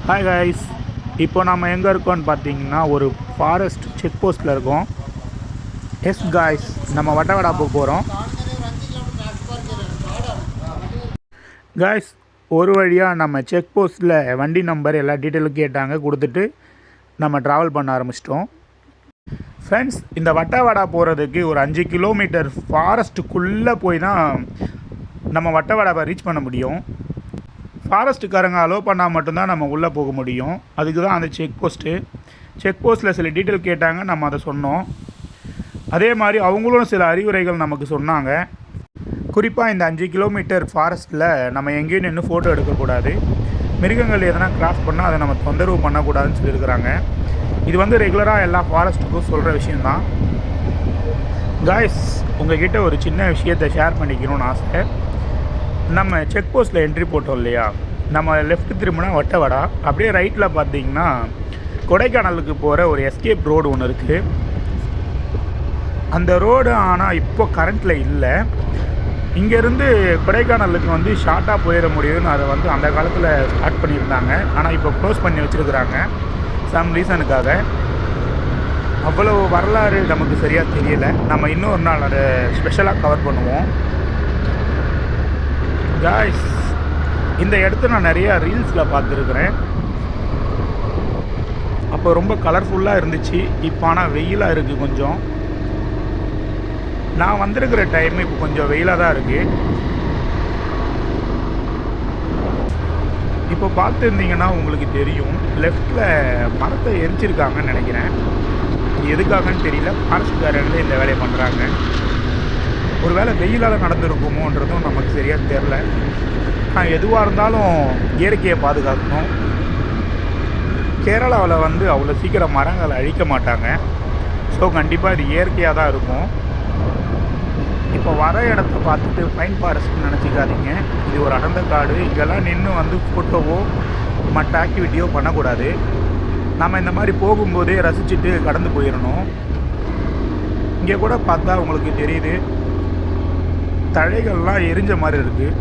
Hi guys, இப்போ நம்ம எங்கே இருக்கோம்னு பார்த்தீங்கன்னா ஒரு ஃபாரஸ்ட் செக் போஸ்ட்டில் இருக்கோம். எஸ் காய்ஸ், நம்ம வட்டவடா போக போகிறோம். காய்ஸ், ஒரு வழியாக நம்ம செக் போஸ்ட்டில் வண்டி நம்பர் எல்லா டீட்டெயிலும் கேட்டாங்க, கொடுத்துட்டு நம்ம ட்ராவல் பண்ண ஆரம்பிச்சிட்டோம். ஃப்ரெண்ட்ஸ், இந்த வட்டவடா போகிறதுக்கு ஒரு 5 கிலோமீட்டர் ஃபாரஸ்ட்டுக்குள்ளே போய் தான் நம்ம வட்டவடாவை ரீச் பண்ண முடியும். ஃபாரஸ்ட்டுக்காரங்க அலோவ் பண்ணால் மட்டும்தான் நம்ம உள்ளே போக முடியும். அதுக்கு தான் அந்த செக் போஸ்ட்டில் சில டீட்டெயில் கேட்டாங்க, நம்ம அதை சொன்னோம். அதே மாதிரி அவங்களும் சில அறிவுரைகள் நமக்கு சொன்னாங்க. குறிப்பாக இந்த 5 கிலோமீட்டர் ஃபாரஸ்ட்டில் நம்ம எங்கேயும் நின்று ஃபோட்டோ எடுக்கக்கூடாது, மிருகங்கள் எதனா கிராஸ் பண்ணால் அதை நம்ம தொந்தரவு பண்ணக்கூடாதுன்னு சொல்லியிருக்கிறாங்க. இது வந்து ரெகுலராக எல்லா ஃபாரஸ்ட்டுக்கும் சொல்கிற விஷயந்தான். காய்ஸ், உங்கள்கிட்ட ஒரு சின்ன விஷயத்தை ஷேர் பண்ணிக்கணும்னு ஆசை. நம்ம செக் போஸ்ட்டில் என்ட்ரி போட்டோம் இல்லையா, நம்ம லெஃப்ட் திரும்பினா வட்டவடா, அப்படியே ரைட்டில் பார்த்தீங்கன்னா கொடைக்கானலுக்கு போகிற ஒரு எஸ்கேப் ரோடு ஒன்று இருக்குது. அந்த ரோடு ஆனால் இப்போ கரண்ட்டில் இல்லை. இங்கேருந்து கொடைக்கானலுக்கு வந்து ஷார்ட்டாக போயிட முடியும்னு அதை வந்து அந்த காலத்தில் ஸ்டார்ட் பண்ணியிருந்தாங்க. ஆனால் இப்போ க்ளோஸ் பண்ணி வச்சுருக்குறாங்க சம் ரீசனுக்காக. அவ்வளோ வரலாறு நமக்கு சரியாக தெரியலை. நம்ம இன்னொரு நாள் அதை ஸ்பெஷலாக கவர் பண்ணுவோம். காய்ஸ், இந்த இடத்த நான் நிறையா ரீல்ஸில் பார்த்துருக்குறேன். அப்போ ரொம்ப கலர்ஃபுல்லாக இருந்துச்சு. இப்போ ஆனால் வெயிலாக இருக்குது கொஞ்சம். நான் வந்திருக்கிற டைம் இப்போ கொஞ்சம் வெயிலாக தான் இருக்குது. இப்போ பார்த்துருந்தீங்கன்னா உங்களுக்கு தெரியும், லெஃப்டில் மரத்தை எரிச்சிருக்காங்கன்னு நினைக்கிறேன். எதுக்காகன்னு தெரியல. ஃபாரஸ்ட்காரங்களே இந்த வேலையை பண்ணுறாங்க. ஒரு வேளை வெயிலால் நடந்துருக்குமோன்றதும் நமக்கு சரியாக தெரில. ஆனால் எதுவாக இருந்தாலும் இயற்கையை பாதுகாக்கணும். கேரளாவில் வந்து அவ்வளோ சீக்கிரம் மரங்களை அழிக்க மாட்டாங்க. ஸோ கண்டிப்பாக இது இயற்கையாக தான் இருக்கும். இப்போ வர இடத்த பார்த்துட்டு பைன் ஃபாரஸ்ட்னு நினச்சிக்காதீங்க. இது ஒரு அடர்ந்த காடு. இங்கெல்லாம் நின்று வந்து ஃபோட்டோவோ மற்ற ஆக்டிவிட்டியோ பண்ணக்கூடாது. நம்ம இந்த மாதிரி போகும்போதே ரசிச்சுட்டு கடந்து போயிடணும். இங்கே கூட பார்த்தா உங்களுக்கு தெரியுது, தழைகள்லாம் எரிஞ்ச மாதிரி இருக்குது.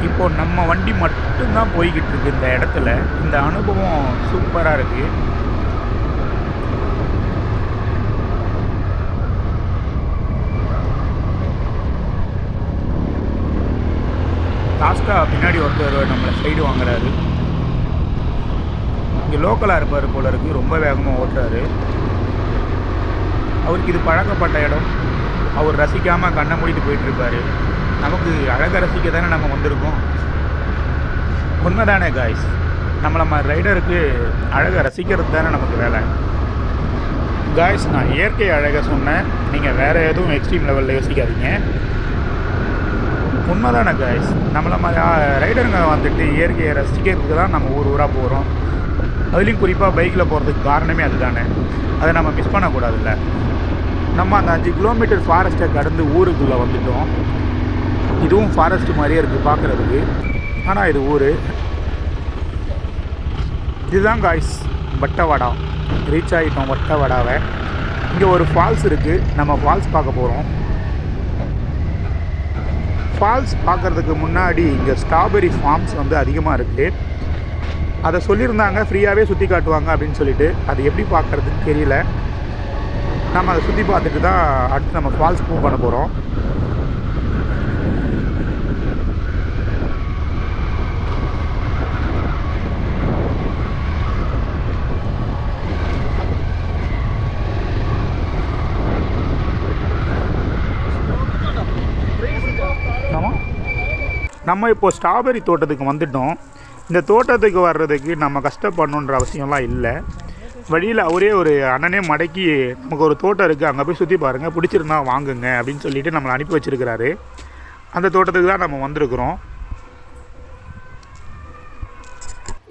இப்போது நம்ம வண்டி மட்டும்தான் போய்கிட்டு இருக்கு இந்த இடத்துல. இந்த அனுபவம் சூப்பராக இருக்குது. லாஸ்ட்டாக பின்னாடி ஒருத்தர் நம்மளை சைடு வாங்குறாரு. இங்கே லோக்கலாக இருப்பார் போல இருக்குது. ரொம்ப வேகமாக ஓட்டுறாரு. அவருக்கு இது பழக்கப்பட்ட இடம். அவர் ரசிக்காமல் கண்ணை மூடிட்டு போயிட்டுருப்பார். நமக்கு அழகை ரசிக்க தானே நம்ம வந்திருக்கோம். உண்மை தானே காய்ஸ்? நம்ம ரைடருக்கு அழகை ரசிக்கிறது தானே நமக்கு வேலை. காய்ஸ், நான் இயற்கை அழகை சொன்னேன், நீங்கள் வேறு எதுவும் எக்ஸ்ட்ரீம் லெவலில் யோசிக்காதீங்க. உண்மை தானே காய்ஸ்? மாதிரி ரைடருங்க வந்துட்டு இயற்கையை ரசிக்கிறதுக்கு தான் நம்ம ஊராக போகிறோம். அதுலேயும் குறிப்பாக பைக்கில் போகிறதுக்கு காரணமே அது தானே. அதை நம்ம மிஸ் பண்ணக்கூடாதுல்ல. நம்ம அந்த 5 கிலோமீட்டர் ஃபாரஸ்ட்டை கடந்து ஊருக்குள்ளே வந்துட்டோம். இதுவும் ஃபாரஸ்ட் மாதிரியே இருக்குது பார்க்குறதுக்கு. ஆனால் இது ஊர். இதுதான் காய்ஸ் வட்டவடா. ரீச் ஆகிட்டோம் வட்டவடாவை. இங்கே ஒரு ஃபால்ஸ் இருக்குது. நம்ம ஃபால்ஸ் பார்க்க போகிறோம். ஃபால்ஸ் பார்க்குறதுக்கு முன்னாடி இங்கே ஸ்ட்ராபெரி ஃபார்ம்ஸ் வந்து அதிகமாக இருக்குது. அதை சொல்லியிருந்தாங்க ஃப்ரீயாகவே சுற்றி காட்டுவாங்க அப்படின்னு சொல்லிட்டு. அது எப்படி பார்க்குறதுன்னு தெரியல. நம்ம அதை சுற்றி பார்த்துட்டு தான் அடுத்து நம்ம ஃபால்ஸ் மூவ் பண்ண போகிறோம். நம்ம இப்போது ஸ்ட்ராபெரி தோட்டத்துக்கு வந்துட்டோம். இந்த தோட்டத்துக்கு வர்றதுக்கு நம்ம கஷ்டப்படணுன்ற அவசியம்லாம் இல்லை. வழியில் அவரே ஒரு அண்ணனே மடக்கி நமக்கு ஒரு தோட்டம் இருக்குது, அங்கே போய் சுற்றி பாருங்கள், பிடிச்சிருந்தா வாங்குங்க அப்படின்னு சொல்லிவிட்டு நம்மளை அனுப்பி வச்சுருக்கிறாரு. அந்த தோட்டத்துக்கு தான் நம்ம வந்திருக்கிறோம்.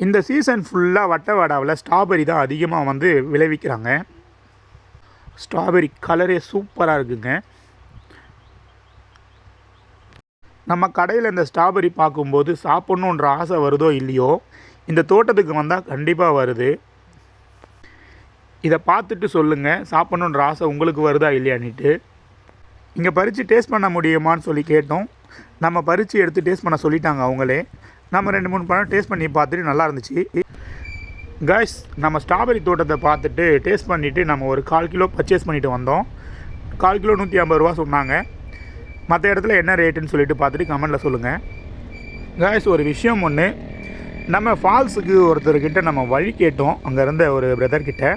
இந்த சீசன் ஃபுல்லாக வட்டவடாவில் ஸ்ட்ராபெரி தான் அதிகமாக வந்து விளைவிக்கிறாங்க. ஸ்ட்ராபெரி கலரே சூப்பராக இருக்குங்க. நம்ம கடையில் இந்த ஸ்ட்ராபெரி பார்க்கும்போது சாப்பிட்ணுன்ற ஆசை வருதோ இல்லையோ, இந்த தோட்டத்துக்கு வந்தால் கண்டிப்பாக வருது. இதை பார்த்துட்டு சொல்லுங்கள், சாப்பிட்ணுன்ற ஆசை உங்களுக்கு வருதா இல்லையான்னுட்டு. இங்கே பறித்து டேஸ்ட் பண்ண முடியுமான்னு சொல்லி கேட்டோம். நம்ம பறித்து எடுத்து டேஸ்ட் பண்ண சொல்லிட்டாங்க அவங்களே. நம்ம 2-3 பழம் டேஸ்ட் பண்ணி பார்த்துட்டு நல்லா இருந்துச்சு. கைஸ், நம்ம ஸ்ட்ராபெரி தோட்டத்தை பார்த்துட்டு டேஸ்ட் பண்ணிவிட்டு நம்ம ஒரு 1/4 கிலோ பர்ச்சேஸ் பண்ணிவிட்டு வந்தோம். 1/4 கிலோ 150 ரூபா சொன்னாங்க. மற்ற இடத்துல என்ன ரேட்டுன்னு சொல்லிட்டு பார்த்துட்டு கமெண்டில் சொல்லுங்கள். கைஸ், ஒரு விஷயம் ஒன்று, நம்ம ஃபால்ஸுக்கு ஒருத்தர்கிட்ட நம்ம வழி கேட்டோம். அங்கே இருந்த ஒரு பிரதர்கிட்ட.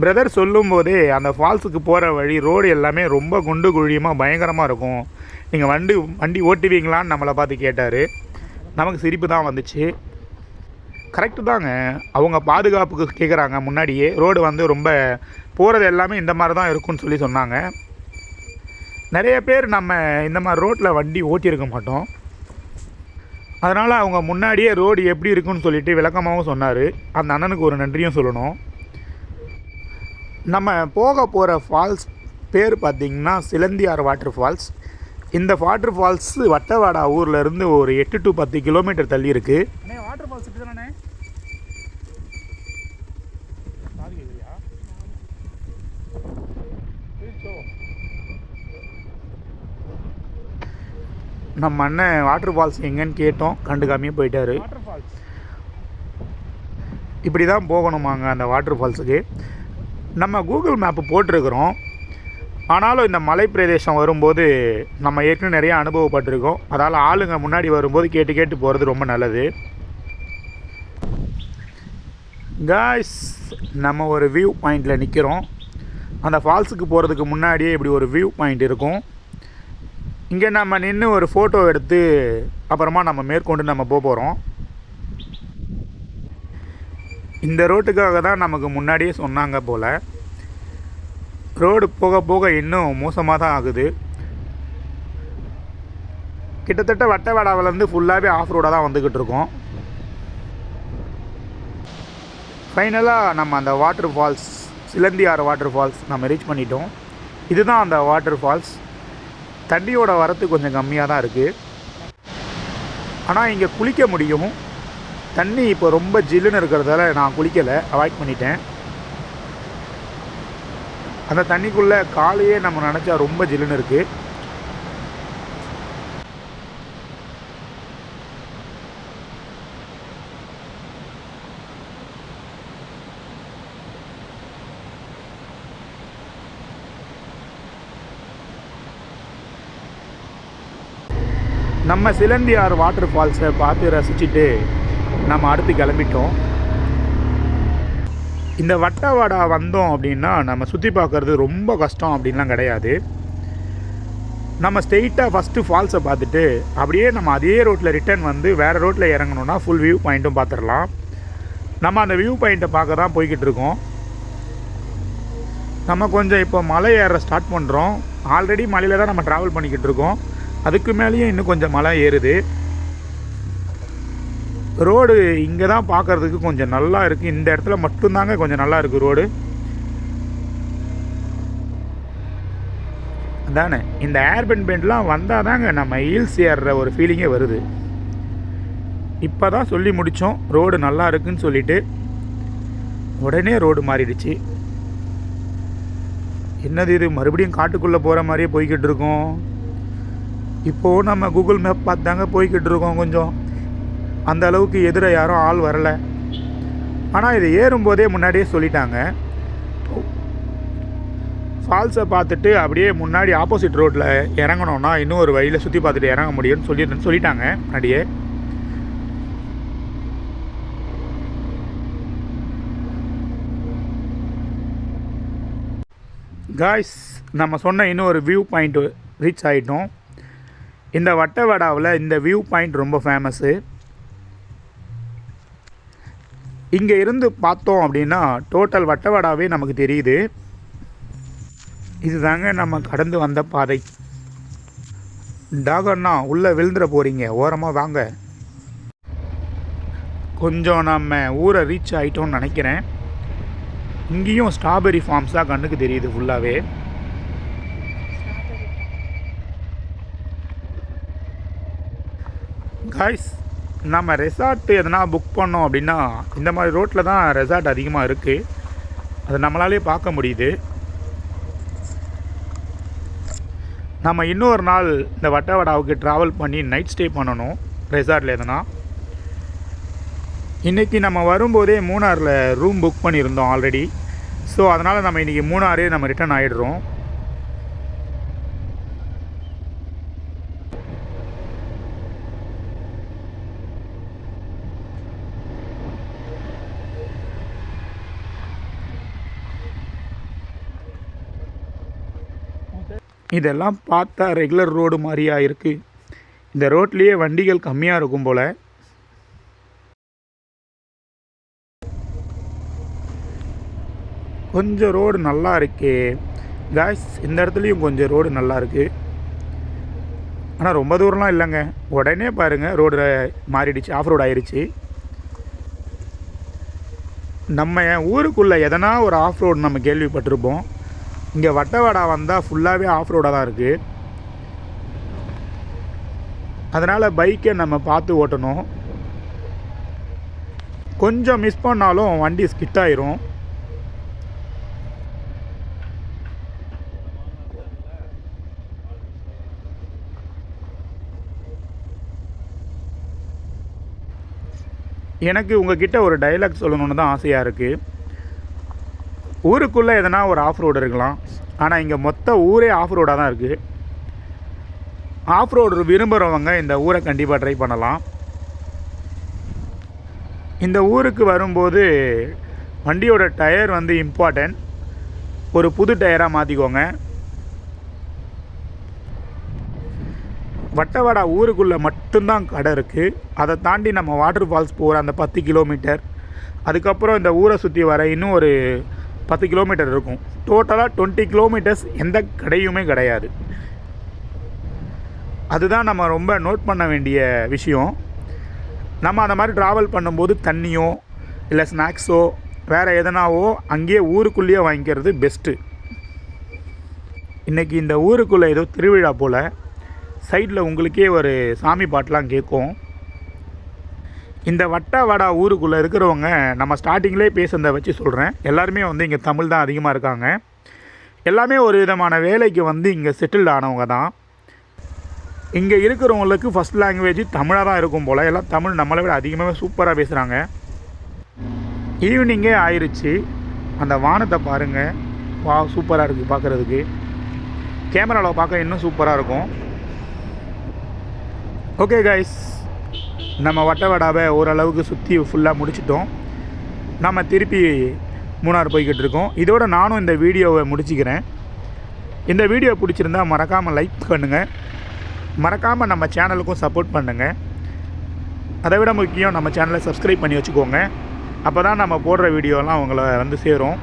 பிரதர் சொல்லும்போதே அந்த ஃபால்ஸுக்கு போகிற வழி ரோடு எல்லாமே ரொம்ப குண்டு குழியமாக பயங்கரமாக இருக்கும், நீங்கள் வண்டி ஓட்டுவீங்களான்னு நம்மளை பார்த்து கேட்டார். நமக்கு சிரிப்பு தான் வந்துச்சு. கரெக்டு தாங்க, அவங்க பாதுகாப்புக்கு கேட்குறாங்க. முன்னாடியே ரோடு வந்து ரொம்ப போகிறது எல்லாமே இந்த மாதிரி தான் இருக்குன்னு சொல்லி சொன்னாங்க. நிறைய பேர் நம்ம இந்த மாதிரி ரோட்டில் வண்டி ஓட்டியிருக்க மாட்டோம். அதனால் அவங்க முன்னாடியே ரோடு எப்படி இருக்குன்னு சொல்லிட்டு விளக்கமாகவும் சொன்னார். அந்த அண்ணனுக்கு ஒரு நன்றியும் சொல்லணும். நம்ம போக போகிற ஃபால்ஸ் பேர் பார்த்திங்கன்னா சிலந்தியார் வாட்டர் ஃபால்ஸ். இந்த வாட்டர் ஃபால்ஸு வட்டவாடா ஊர்லேருந்து ஒரு 8 to 10 கிலோமீட்டர் தள்ளி இருக்குது. வாட்டர் ஃபால்ஸ் தானே நம்ம அண்ணன் வாட்டர் ஃபால்ஸ் எங்கன்னு கேட்டோம், கண்டுக்காமையே போயிட்டார். இப்படி தான் போகணுமாங்க அந்த வாட்டர் ஃபால்ஸுக்கு. நம்ம கூகுள் மேப்பு போட்டிருக்கிறோம். ஆனாலும் இந்த மலை பிரதேசம் வரும்போது நம்ம ஏற்கனவே நிறைய அனுபவப்பட்டிருக்கோம். அதால் ஆளுங்க முன்னாடி வரும்போது கேட்டு போகிறது ரொம்ப நல்லது. காய்ஸ், நம்ம ஒரு வியூ பாயிண்டில் நிற்கிறோம். அந்த ஃபால்ஸுக்கு போகிறதுக்கு முன்னாடியே இப்படி ஒரு வியூ பாயிண்ட் இருக்கும். இங்கே நம்ம நின்று ஒரு ஃபோட்டோ எடுத்து அப்புறமா நம்ம மேற்கொண்டு நம்ம போகிறோம். இந்த ரோட்டுக்காக தான் நமக்கு முன்னாடியே சொன்னாங்க போல். ரோடு போக போக இன்னும் மோசமாக தான் ஆகுது. கிட்டத்தட்ட வட்டவாடாவிலேருந்து ஃபுல்லாகவே ஆஃப் ரோடாக தான் வந்துக்கிட்டு இருக்கோம். ஃபைனலாக நம்ம அந்த வாட்டர் ஃபால்ஸ், சிலந்தியார் வாட்டர் ஃபால்ஸ் நம்ம ரீச் பண்ணிட்டோம். இதுதான் அந்த வாட்டர் ஃபால்ஸ். தண்ணியோட வரத்து கொஞ்சம் கம்மியாக தான் இருக்குது. ஆனால் இங்கே குளிக்க முடியும். தண்ணி இப்போ ரொம்ப ஜில்லுன்னு இருக்கிறதால நான் குளிக்கலை, அவாய்ட் பண்ணிட்டேன். அந்த தண்ணிக்குள்ளே காலையே நம்ம நினச்சா ரொம்ப ஜில்லுன்னு இருக்குது. நம்ம சிலந்தியார் வாட்டர் ஃபால்ஸை பார்த்து ரசிச்சுட்டு நம்ம அடுத்து கிளம்பிட்டோம். இந்த வட்டவாடா வந்தோம் அப்படின்னா நம்ம சுற்றி பார்க்குறது ரொம்ப கஷ்டம் அப்படின்லாம் கிடையாது. நம்ம ஸ்ட்ரெயிட்டாக ஃபஸ்ட்டு ஃபால்ஸை பார்த்துட்டு அப்படியே நம்ம அதே ரோட்டில் ரிட்டர்ன் வந்து வேறு ரோட்டில் இறங்கணுன்னா ஃபுல் வியூ பாயிண்ட்டும் பார்த்துடலாம். நம்ம அந்த வியூ பாயிண்ட்டை பார்க்க தான் போய்கிட்டு இருக்கோம். நம்ம கொஞ்சம் இப்போ மலை ஏற ஸ்டார்ட் பண்ணுறோம். ஆல்ரெடி மலையில் தான் நம்ம ட்ராவல் பண்ணிக்கிட்டு இருக்கோம். அதுக்கு மேலேயும் இன்னும் கொஞ்சம் மலை ஏறுது. ரோடு இங்கே தான் பார்க்குறதுக்கு கொஞ்சம் நல்லா இருக்குது. இந்த இடத்துல மட்டும்தாங்க கொஞ்சம் நல்லா இருக்குது ரோடு. அதானே இந்த ஏர்பன் பெண்ட்லாம் வந்தால் தாங்க நம்ம ஹீல்ஸ் ஏறுற ஒரு ஃபீலிங்கே வருது. இப்போ தான் சொல்லி முடித்தோம் ரோடு நல்லா இருக்குன்னு சொல்லிவிட்டு உடனே ரோடு மாறிடுச்சு. என்னது இது, மறுபடியும் காட்டுக்குள்ளே போகிற மாதிரியே போய்கிட்டு இருக்கோம். இப்போது நம்ம கூகுள் மேப் பார்த்தாங்க போய்கிட்டு இருக்கோம். கொஞ்சம் அந்த அளவுக்கு எதிர யாரும் ஆள் வரலை. ஆனால் இதை ஏறும்போதே முன்னாடியே சொல்லிட்டாங்க. ஃபால்ஸை பார்த்துட்டு அப்படியே முன்னாடி ஆப்போசிட் ரோட்டில் இறங்கணுன்னா இன்னும் ஒரு வழியில் சுற்றி பார்த்துட்டு இறங்க முடியும்னு சொல்லிட்டாங்க முன்னாடியே. காய்ஸ், நம்ம சொன்ன இன்னும் ஒரு வியூ பாயிண்ட் ரீச் ஆகிட்டோம். இந்த வட்டவடாவில் இந்த வியூ பாயிண்ட் ரொம்ப ஃபேமஸ்ஸு. இங்கே இருந்து பார்த்தோம் அப்படின்னா டோட்டல் வட்டவடாவே நமக்கு தெரியுது. இது தாங்க நம்ம கடந்து வந்த பாதை. டாகர்னா உள்ளே விழுந்துட போகிறீங்க, ஓரமாக வாங்க. கொஞ்சம் நம்ம ஊரை ரீச் ஆகிட்டோம்னு நினைக்கிறேன். இங்கேயும் ஸ்ட்ராபெரி ஃபார்ம்ஸ் தான் கண்ணுக்கு தெரியுது ஃபுல்லாகவே. காய்ஸ், நம்ம ரெசார்ட் எதனா புக் பண்ணோம் அப்படின்னா இந்த மாதிரி ரோட்டில் தான் ரெசார்ட் அதிகமாக இருக்குது. அது நம்மளாலே பார்க்க முடியுது. நம்ம இன்னொரு நாள் இந்த வட்டவடாவுக்கு ட்ராவல் பண்ணி நைட் ஸ்டே பண்ணணும் ரெசார்ட்டில் எதனா. இன்றைக்கி நம்ம வரும்போதே மூணாரில் ரூம் புக் பண்ணியிருந்தோம் ஆல்ரெடி. ஸோ அதனால் நம்ம இன்றைக்கி மூணாரே நம்ம ரிட்டர்ன் ஆகிடுறோம். இதெல்லாம் பார்த்தா ரெகுலர் ரோடு மாதிரியா இருக்குது. இந்த ரோட்லேயே வண்டிகள் கம்மியாக இருக்கும் போல். கொஞ்சம் ரோடு நல்லா இருக்கு காய்ஸ். இந்த இடத்துலையும் கொஞ்சம் ரோடு நல்லா இருக்குது. ஆனால் ரொம்ப தூரம்லாம் இல்லைங்க. உடனே பாருங்கள் ரோடு மாறிடுச்சு, ஆஃப் ரோடு ஆயிடுச்சு. நம்ம ஊருக்குள்ளே எதனா ஒரு ஆஃப் ரோடு நம்ம கேள்விப்பட்டிருப்போம். இங்கே வட்டவடா வந்தால் ஃபுல்லாகவே ஆஃப் ரோடாக தான் இருக்குது. அதனால் பைக்கை நம்ம பார்த்து ஓட்டணும். கொஞ்சம் மிஸ் பண்ணாலும் வண்டி ஸ்கிட் ஆயிரும். எனக்கு உங்ககிட்ட ஒரு டைலாக் சொல்லணுன்னு தான் ஆசையாக இருக்குது. ஊருக்குள்ளே எதனா ஒரு ஆஃப் ரோடு இருக்கலாம், ஆனால் இங்கே மொத்த ஊரே ஆஃப் ரோடாக தான் இருக்குது. ஆஃப் ரோடு விரும்புகிறவங்க இந்த ஊரை கண்டிப்பாக ட்ரை பண்ணலாம். இந்த ஊருக்கு வரும்போது வண்டியோட டயர் வந்து இம்பார்ட்டன்ட். ஒரு புது டயராக மாற்றிக்கோங்க. வட்டவடா ஊருக்குள்ளே மட்டும்தான் கடை இருக்குது. அதை தாண்டி நம்ம வாட்டர் ஃபால்ஸ் போகிற அந்த 10 கிலோமீட்டர், அதுக்கப்புறம் இந்த ஊரை சுற்றி வர இன்னும் ஒரு 10 கிலோமீட்டர் இருக்கும். டோட்டலாக 20 கிலோமீட்டர்ஸ் எந்த கடையுமே கிடையாது. அதுதான் நம்ம ரொம்ப நோட் பண்ண வேண்டிய விஷயம். நம்ம அந்த மாதிரி ட்ராவல் பண்ணும்போது தண்ணியோ இல்லை ஸ்நாக்ஸோ வேறு எதனாவோ அங்கேயே ஊருக்குள்ளேயே வாங்கிக்கிறது பெஸ்ட்டு. இன்றைக்கி இந்த ஊருக்குள்ளே ஏதோ திருவிழா போல் சைடில் உங்களுக்கே ஒரு சாமி பாட்டெலாம் கேட்கும். இந்த வட்டவடா ஊருக்குள்ளே இருக்கிறவங்க நம்ம ஸ்டார்டிங்லேயே பேசுனதை வச்சு சொல்கிறேன். எல்லாருமே வந்து இங்கே தமிழ் தான் அதிகமாக இருக்காங்க. எல்லாமே ஒரு விதமான வேலைக்கு வந்து இங்கே செட்டில்டு ஆனவங்க தான். இங்கே இருக்கிறவங்களுக்கு ஃபஸ்ட் லாங்குவேஜ் தமிழாக தான் இருக்கும் போல். எல்லாம் தமிழ் நம்மளை விட அதிகமாக சூப்பராக பேசுகிறாங்க. ஈவினிங்கே ஆயிடுச்சு. அந்த வானத்தை பாருங்கள், வா சூப்பராக இருக்குது பார்க்குறதுக்கு. கேமராவில் பார்க்க இன்னும் சூப்பராக இருக்கும். ஓகே கைஸ், நம்ம வட்டவடாவை ஓரளவுக்கு சுற்றி ஃபுல்லாக முடிச்சிட்டோம். நம்ம திருப்பி மூணார் போய்கிட்டு இருக்கோம். இதோட நானும் இந்த வீடியோவை முடிச்சிக்கிறேன். இந்த வீடியோ பிடிச்சிருந்தா மறக்காமல் லைக் பண்ணுங்கள். மறக்காமல் நம்ம சேனலுக்கும் சப்போர்ட் பண்ணுங்கள். அதை விட முக்கியம் நம்ம சேனலை சப்ஸ்கிரைப் பண்ணி வச்சுக்கோங்க. அப்போ தான் நம்ம போடுற வீடியோலாம் உங்களை வந்து சேரும்.